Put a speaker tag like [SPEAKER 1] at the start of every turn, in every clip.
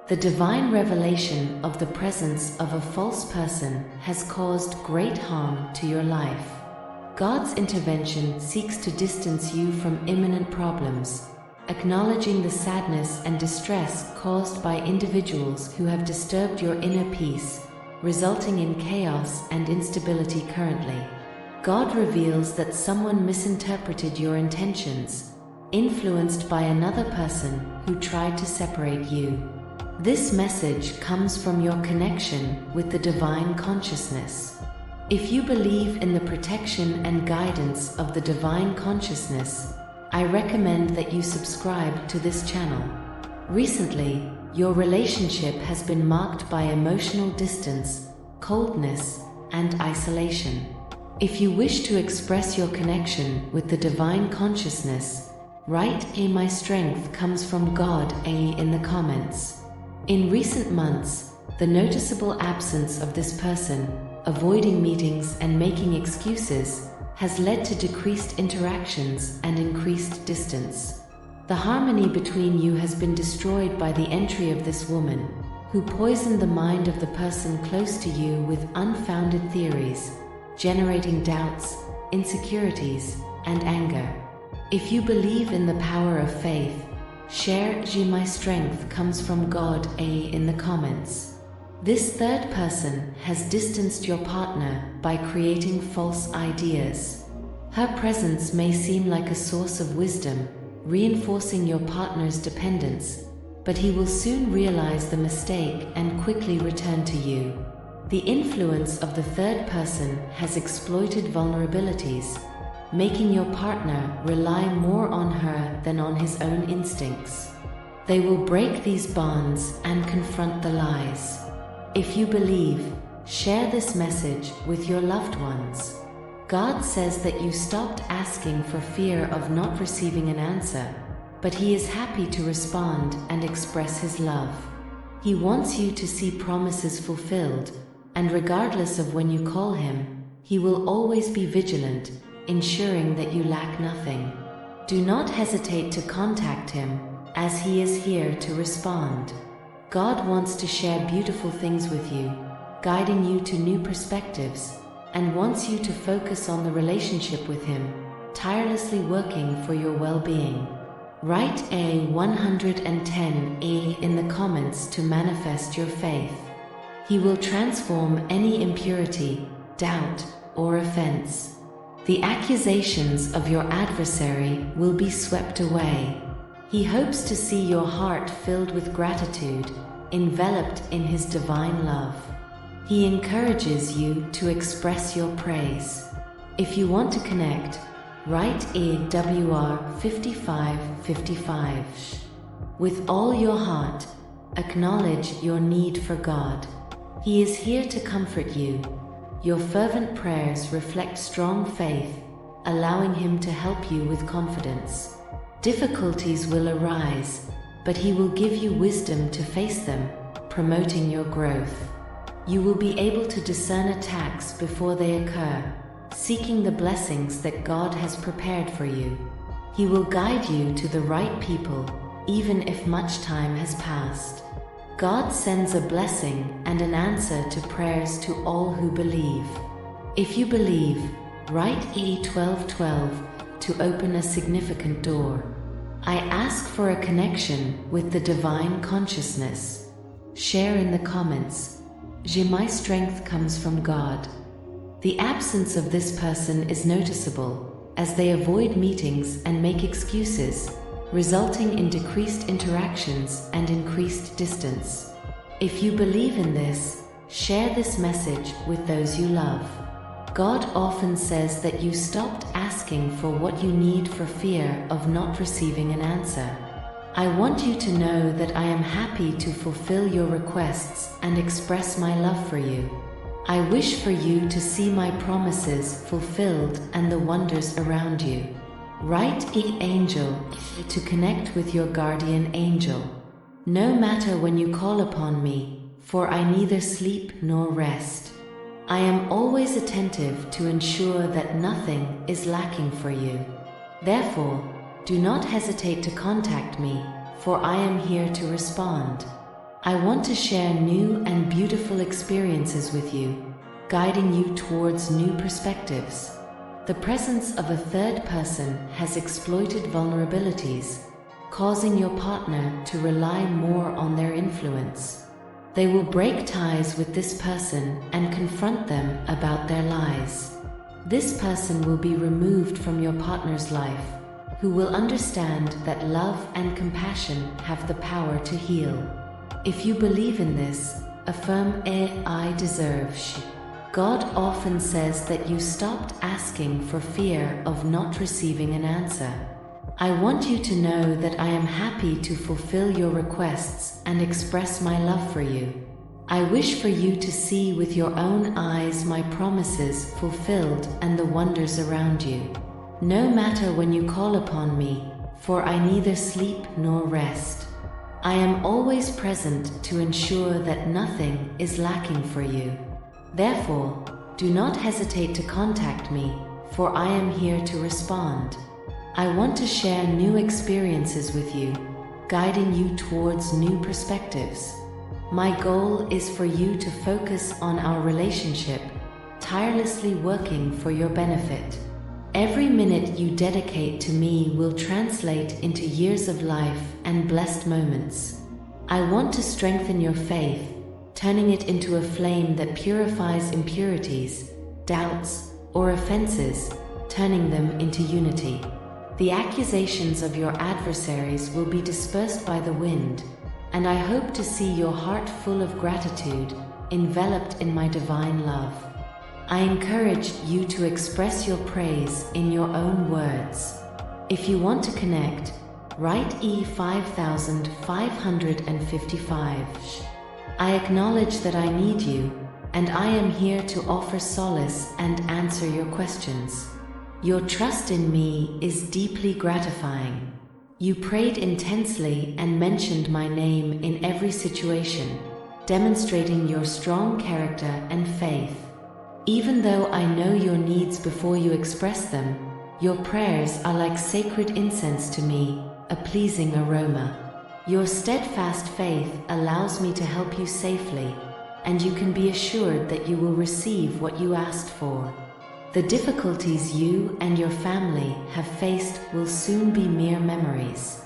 [SPEAKER 1] The divine revelation of the presence of a false person has caused great harm to your life. God's intervention seeks to distance you from imminent problems, acknowledging the sadness and distress caused by individuals who have disturbed your inner peace, resulting in chaos and instability currently. God reveals that someone misinterpreted your intentions, influenced by another person who tried to separate you. This message comes from your connection with the divine consciousness. If you believe in the protection and guidance of the divine consciousness, I recommend that you subscribe to this channel. Recently, your relationship has been marked by emotional distance, coldness, and isolation. If you wish to express your connection with the divine consciousness, write "My strength comes from God" in the comments. In recent months, the noticeable absence of this person, avoiding meetings and making excuses, has led to decreased interactions and increased distance. The harmony between you has been destroyed by the entry of this woman, who poisoned the mind of the person close to you with unfounded theories, generating doubts, insecurities, and anger. If you believe in the power of faith, share "My strength comes from God" in the comments. This third person has distanced your partner by creating false ideas. Her presence may seem like a source of wisdom, reinforcing your partner's dependence, but he will soon realize the mistake and quickly return to you. The influence of the third person has exploited vulnerabilities, making your partner rely more on her than on his own instincts. They will break these bonds and confront the lies. If you believe, share this message with your loved ones. God says that you stopped asking for fear of not receiving an answer, but He is happy to respond and express His love. He wants you to see promises fulfilled, and regardless of when you call Him, He will always be vigilant, ensuring that you lack nothing. Do not hesitate to contact Him, as He is here to respond. God wants to share beautiful things with you, guiding you to new perspectives, and wants you to focus on the relationship with Him, tirelessly working for your well-being. Write a 110 in the comments to manifest your faith. He will transform any impurity, doubt, or offense. The accusations of your adversary will be swept away. He hopes to see your heart filled with gratitude, enveloped in His divine love. He encourages you to express your praise. If you want to connect, write WR 5555. With all your heart, acknowledge your need for God. He is here to comfort you. Your fervent prayers reflect strong faith, allowing Him to help you with confidence. Difficulties will arise, but He will give you wisdom to face them, promoting your growth. You will be able to discern attacks before they occur, seeking the blessings that God has prepared for you. He will guide you to the right people, even if much time has passed. God sends a blessing and an answer to prayers to all who believe. If you believe, write E1212 to open a significant door. I ask for a connection with the divine consciousness. Share in the comments. My strength comes from God. The absence of this person is noticeable, as they avoid meetings and make excuses, resulting in decreased interactions and increased distance. If you believe in this, share this message with those you love. God often says that you stopped asking for what you need for fear of not receiving an answer. I want you to know that I am happy to fulfill your requests and express my love for you. I wish for you to see my promises fulfilled and the wonders around you. Write angel to connect with your guardian angel. No matter when you call upon me, for I neither sleep nor rest. I am always attentive to ensure that nothing is lacking for you. Therefore, do not hesitate to contact me, for I am here to respond. I want to share new and beautiful experiences with you, guiding you towards new perspectives. The presence of a third person has exploited vulnerabilities, causing your partner to rely more on their influence. They will break ties with this person and confront them about their lies. This person will be removed from your partner's life, who will understand that love and compassion have the power to heal. If you believe in this, affirm I deserve. God often says that you stopped asking for fear of not receiving an answer. I want you to know that I am happy to fulfill your requests and express my love for you. I wish for you to see with your own eyes my promises fulfilled and the wonders around you. No matter when you call upon me, for I neither sleep nor rest. I am always present to ensure that nothing is lacking for you. Therefore, do not hesitate to contact me, for I am here to respond. I want to share new experiences with you, guiding you towards new perspectives. My goal is for you to focus on our relationship, tirelessly working for your benefit. Every minute you dedicate to me will translate into years of life and blessed moments. I want to strengthen your faith, turning it into a flame that purifies impurities, doubts, or offenses, turning them into unity. The accusations of your adversaries will be dispersed by the wind, and I hope to see your heart full of gratitude, enveloped in my divine love. I encourage you to express your praise in your own words. If you want to connect, write E5555. I acknowledge that I need you, and I am here to offer solace and answer your questions. Your trust in me is deeply gratifying. You prayed intensely and mentioned my name in every situation, demonstrating your strong character and faith. Even though I know your needs before you express them, your prayers are like sacred incense to me, a pleasing aroma. Your steadfast faith allows me to help you safely, and you can be assured that you will receive what you asked for. The difficulties you and your family have faced will soon be mere memories.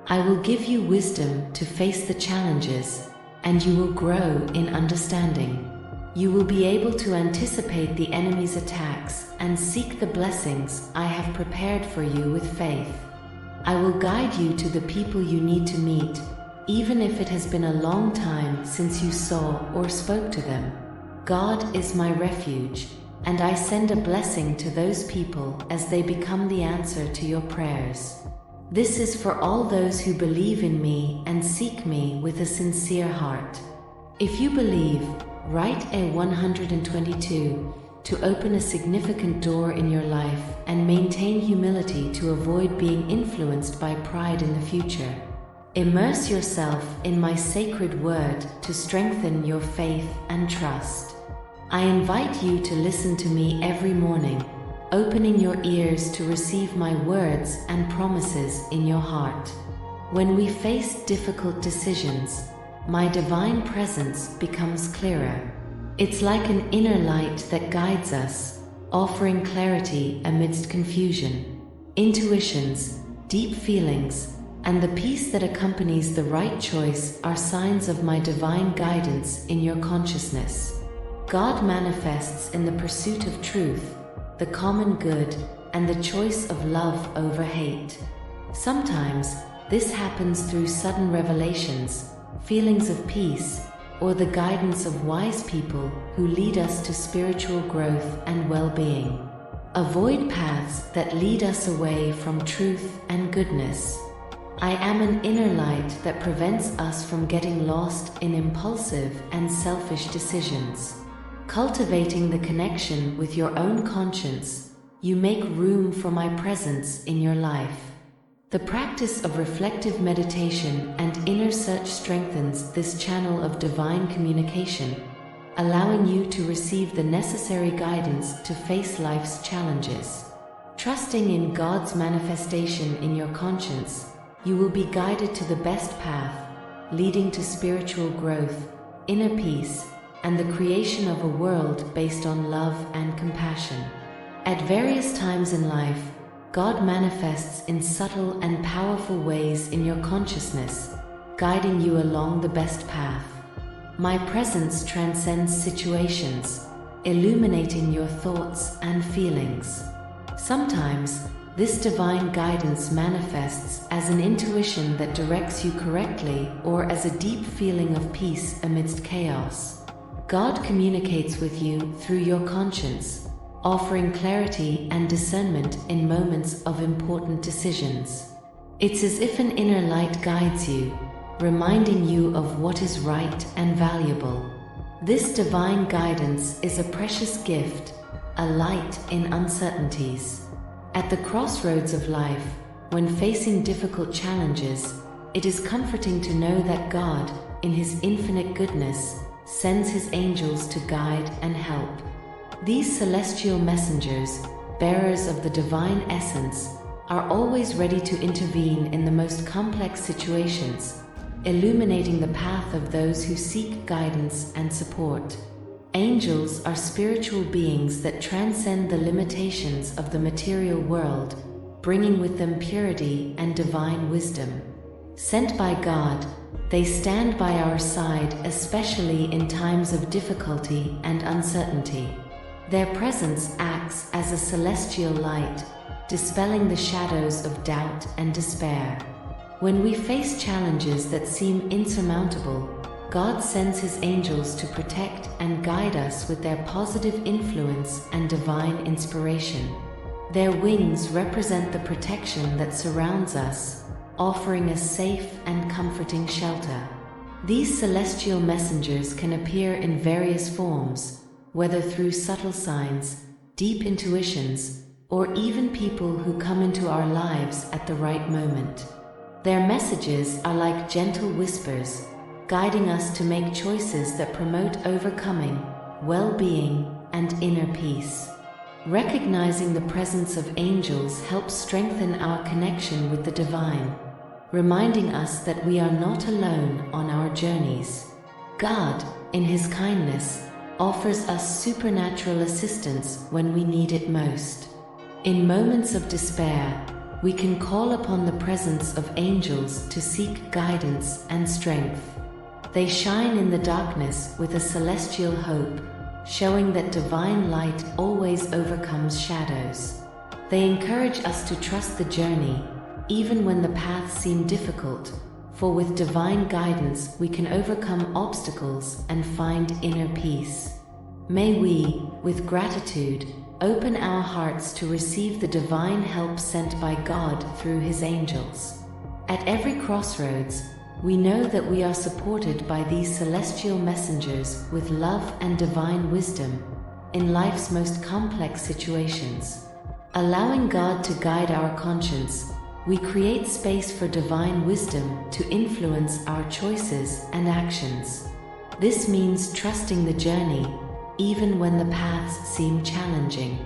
[SPEAKER 1] I will give you wisdom to face the challenges, and you will grow in understanding. You will be able to anticipate the enemy's attacks and seek the blessings I have prepared for you with faith. I will guide you to the people you need to meet, even if it has been a long time since you saw or spoke to them. God is my refuge, and I send a blessing to those people as they become the answer to your prayers. This is for all those who believe in me and seek me with a sincere heart. If you believe, write a 122 to open a significant door in your life and maintain humility to avoid being influenced by pride in the future. Immerse yourself in my sacred word to strengthen your faith and trust. I invite you to listen to me every morning, opening your ears to receive my words and promises in your heart. When we face difficult decisions, my divine presence becomes clearer. It's like an inner light that guides us, offering clarity amidst confusion. Intuitions, deep feelings, and the peace that accompanies the right choice are signs of my divine guidance in your consciousness. God manifests in the pursuit of truth, the common good, and the choice of love over hate. Sometimes, this happens through sudden revelations, feelings of peace, or the guidance of wise people who lead us to spiritual growth and well-being. Avoid paths that lead us away from truth and goodness. I am an inner light that prevents us from getting lost in impulsive and selfish decisions. Cultivating the connection with your own conscience, you make room for my presence in your life. The practice of reflective meditation and inner search strengthens this channel of divine communication, allowing you to receive the necessary guidance to face life's challenges. Trusting in God's manifestation in your conscience, you will be guided to the best path, leading to spiritual growth, inner peace, and the creation of a world based on love and compassion. At various times in life, God manifests in subtle and powerful ways in your consciousness, guiding you along the best path. My presence transcends situations, illuminating your thoughts and feelings. Sometimes, this divine guidance manifests as an intuition that directs you correctly or as a deep feeling of peace amidst chaos. God communicates with you through your conscience, offering clarity and discernment in moments of important decisions. It's as if an inner light guides you, reminding you of what is right and valuable. This divine guidance is a precious gift, a light in uncertainties. At the crossroads of life, when facing difficult challenges, it is comforting to know that God, in His infinite goodness, sends His angels to guide and help. These celestial messengers, bearers of the divine essence, are always ready to intervene in the most complex situations, illuminating the path of those who seek guidance and support. Angels are spiritual beings that transcend the limitations of the material world, bringing with them purity and divine wisdom. Sent by God, they stand by our side, especially in times of difficulty and uncertainty. Their presence acts as a celestial light, dispelling the shadows of doubt and despair. When we face challenges that seem insurmountable, God sends His angels to protect and guide us with their positive influence and divine inspiration. Their wings represent the protection that surrounds us, offering a safe and comforting shelter. These celestial messengers can appear in various forms, whether through subtle signs, deep intuitions, or even people who come into our lives at the right moment. Their messages are like gentle whispers, guiding us to make choices that promote overcoming, well-being, and inner peace. Recognizing the presence of angels helps strengthen our connection with the divine, reminding us that we are not alone on our journeys. God, in His kindness, offers us supernatural assistance when we need it most. In moments of despair, we can call upon the presence of angels to seek guidance and strength. They shine in the darkness with a celestial hope, showing that divine light always overcomes shadows. They encourage us to trust the journey, even when the paths seem difficult, for with divine guidance we can overcome obstacles and find inner peace. May we, with gratitude, open our hearts to receive the divine help sent by God through His angels. At every crossroads, we know that we are supported by these celestial messengers with love and divine wisdom in life's most complex situations. Allowing God to guide our conscience, we create space for divine wisdom to influence our choices and actions. This means trusting the journey, even when the paths seem challenging.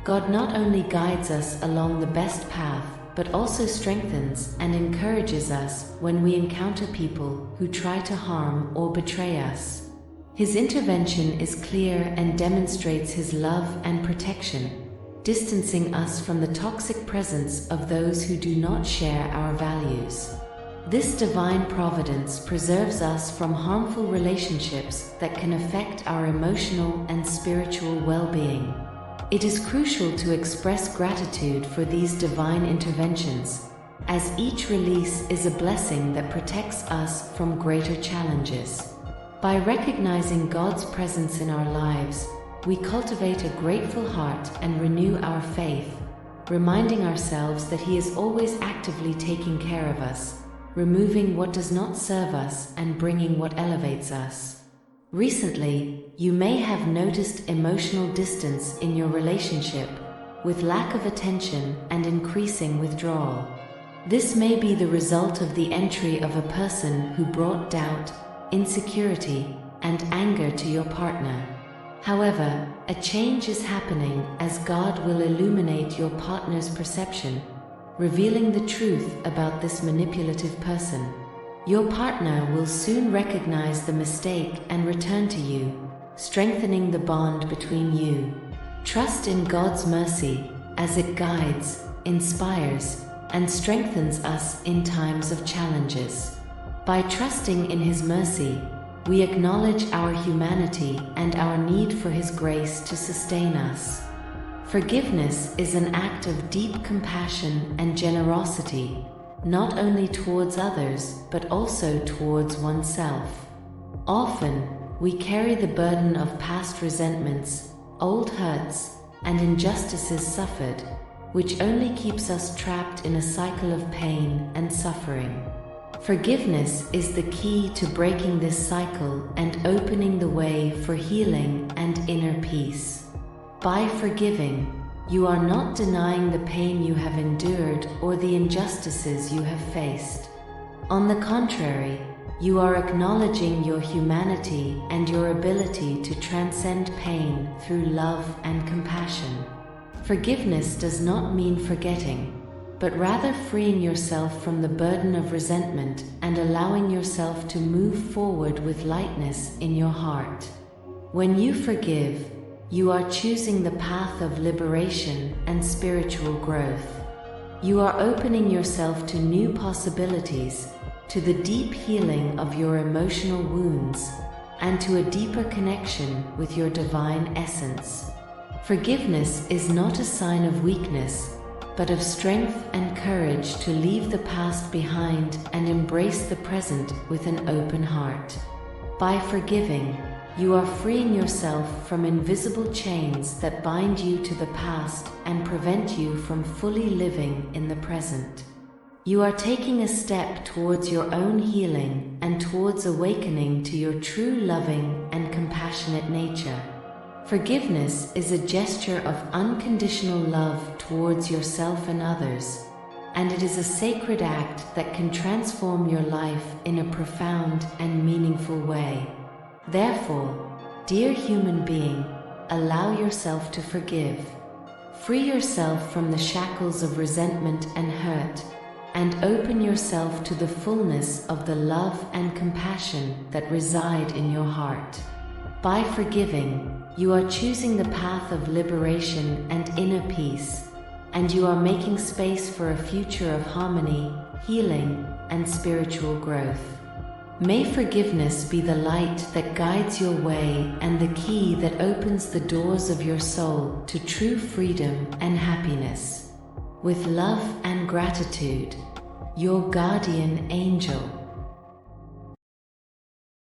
[SPEAKER 1] God not only guides us along the best path, but also strengthens and encourages us when we encounter people who try to harm or betray us. His intervention is clear and demonstrates His love and protection, distancing us from the toxic presence of those who do not share our values. This divine providence preserves us from harmful relationships that can affect our emotional and spiritual well-being. It is crucial to express gratitude for these divine interventions, as each release is a blessing that protects us from greater challenges. By recognizing God's presence in our lives, we cultivate a grateful heart and renew our faith, reminding ourselves that He is always actively taking care of us, removing what does not serve us and bringing what elevates us. Recently, you may have noticed emotional distance in your relationship, with lack of attention and increasing withdrawal. This may be the result of the entry of a person who brought doubt, insecurity, and anger to your partner. However, a change is happening as God will illuminate your partner's perception, revealing the truth about this manipulative person. Your partner will soon recognize the mistake and return to you, strengthening the bond between you. Trust in God's mercy as it guides, inspires, and strengthens us in times of challenges. By trusting in His mercy, we acknowledge our humanity and our need for His grace to sustain us. Forgiveness is an act of deep compassion and generosity, not only towards others but also towards oneself. Often, we carry the burden of past resentments, old hurts, and injustices suffered, which only keeps us trapped in a cycle of pain and suffering. Forgiveness is the key to breaking this cycle and opening the way for healing and inner peace. By forgiving, you are not denying the pain you have endured or the injustices you have faced. On the contrary, you are acknowledging your humanity and your ability to transcend pain through love and compassion. Forgiveness does not mean forgetting, but rather freeing yourself from the burden of resentment and allowing yourself to move forward with lightness in your heart. When you forgive, you are choosing the path of liberation and spiritual growth. You are opening yourself to new possibilities, to the deep healing of your emotional wounds, and to a deeper connection with your divine essence. Forgiveness is not a sign of weakness, but of strength and courage to leave the past behind and embrace the present with an open heart. By forgiving, you are freeing yourself from invisible chains that bind you to the past and prevent you from fully living in the present. You are taking a step towards your own healing and towards awakening to your true loving and compassionate nature. Forgiveness is a gesture of unconditional love towards yourself and others, and it is a sacred act that can transform your life in a profound and meaningful way. Therefore, dear human being, allow yourself to forgive. Free yourself from the shackles of resentment and hurt, and open yourself to the fullness of the love and compassion that reside in your heart. By forgiving, you are choosing the path of liberation and inner peace, and you are making space for a future of harmony, healing, and spiritual growth. May forgiveness be the light that guides your way and the key that opens the doors of your soul to true freedom and happiness. With love and gratitude, your guardian angel.